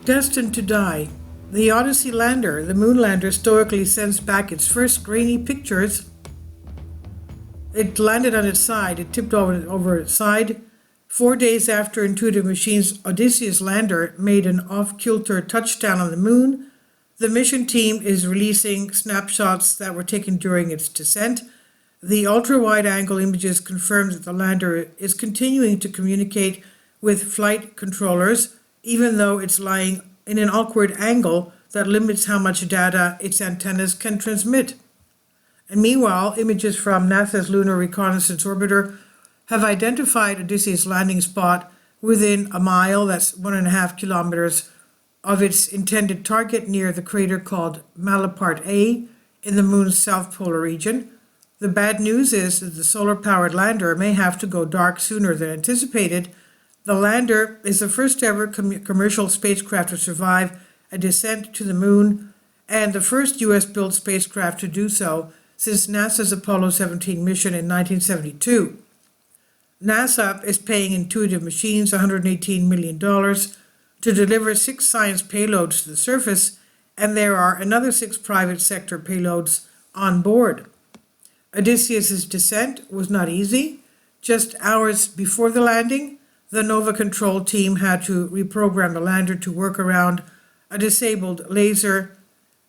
Destined to die. The Odyssey lander, the moon lander, Stoically sends back its first grainy pictures. It landed on its side. It tipped over its side 4 days after Intuitive Machines' Odysseus lander made an off-kilter touchdown on the moon. The mission team is releasing snapshots that were taken during its descent. The ultra-wide-angle images confirm that the lander is continuing to communicate with flight controllers, even though it's lying in an awkward angle that limits how much data its antennas can transmit. And meanwhile, images from NASA's Lunar Reconnaissance Orbiter have identified Odysseus' landing spot within a mile, that's 1.5 kilometers, of its intended target near the crater called Malaparte A in the moon's south polar region. The bad news is that the solar-powered lander may have to go dark sooner than anticipated. The lander is the first ever commercial spacecraft to survive a descent to the moon, and the first US-built spacecraft to do so since NASA's Apollo 17 mission in 1972. NASA is paying Intuitive Machines $118 million to deliver 6 science payloads to the surface, and there are another 6 private sector payloads on board. Odysseus' descent was not easy. Just hours before the landing, the NOVA control team had to reprogram the lander to work around a disabled laser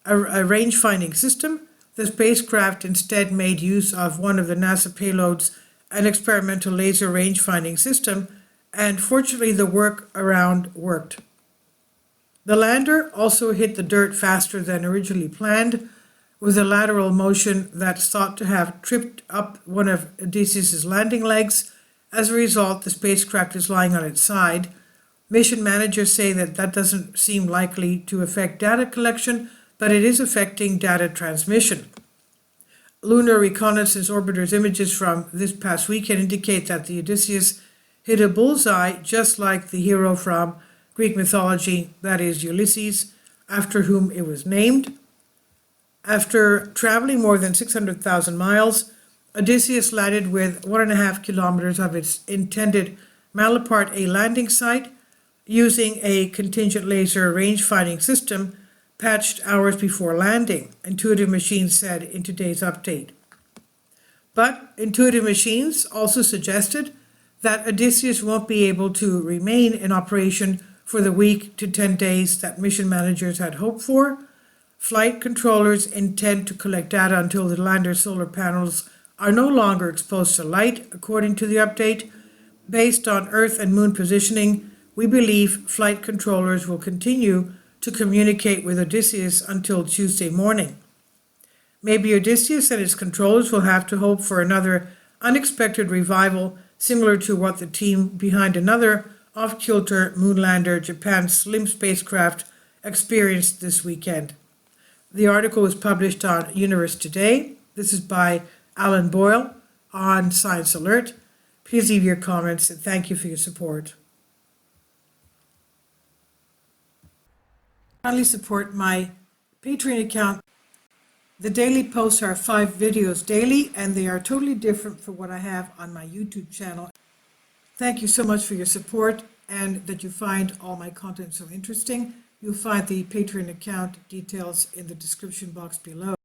range-finding system. The spacecraft instead made use of one of the NASA payloads, an experimental laser range-finding system, and fortunately the workaround worked. The lander also hit the dirt faster than originally planned, with a lateral motion that's thought to have tripped up one of Odysseus' landing legs. As a result, the spacecraft is lying on its side. Mission managers say that doesn't seem likely to affect data collection, but it is affecting data transmission. Lunar Reconnaissance Orbiter's images from this past weekend indicate that the Odysseus hit a bullseye just like the hero from Greek mythology, that is Ulysses, after whom it was named. After traveling more than 600,000 miles, Odysseus landed with 1.5 kilometers of its intended Malaparte A landing site using a contingent laser range-finding system patched hours before landing, Intuitive Machines said in today's update. But Intuitive Machines also suggested that Odysseus won't be able to remain in operation for the week to 10 days that mission managers had hoped for. Flight controllers intend to collect data until the lander's solar panels are no longer exposed to light, according to the update. Based on Earth and Moon positioning, we believe flight controllers will continue to communicate with Odysseus until Tuesday morning. Maybe Odysseus and its controllers will have to hope for another unexpected revival, similar to what the team behind another off-kilter moonlander, Japan's Slim spacecraft, experienced this weekend. The article was published on Universe Today. This is by Alan Boyle on Science Alert. Please leave your comments and thank you for your support. Kindly support my Patreon account. The daily posts are 5 videos daily, and they are totally different from what I have on my YouTube channel. Thank you so much for your support and that you find all my content so interesting. You'll find the Patreon account details in the description box below.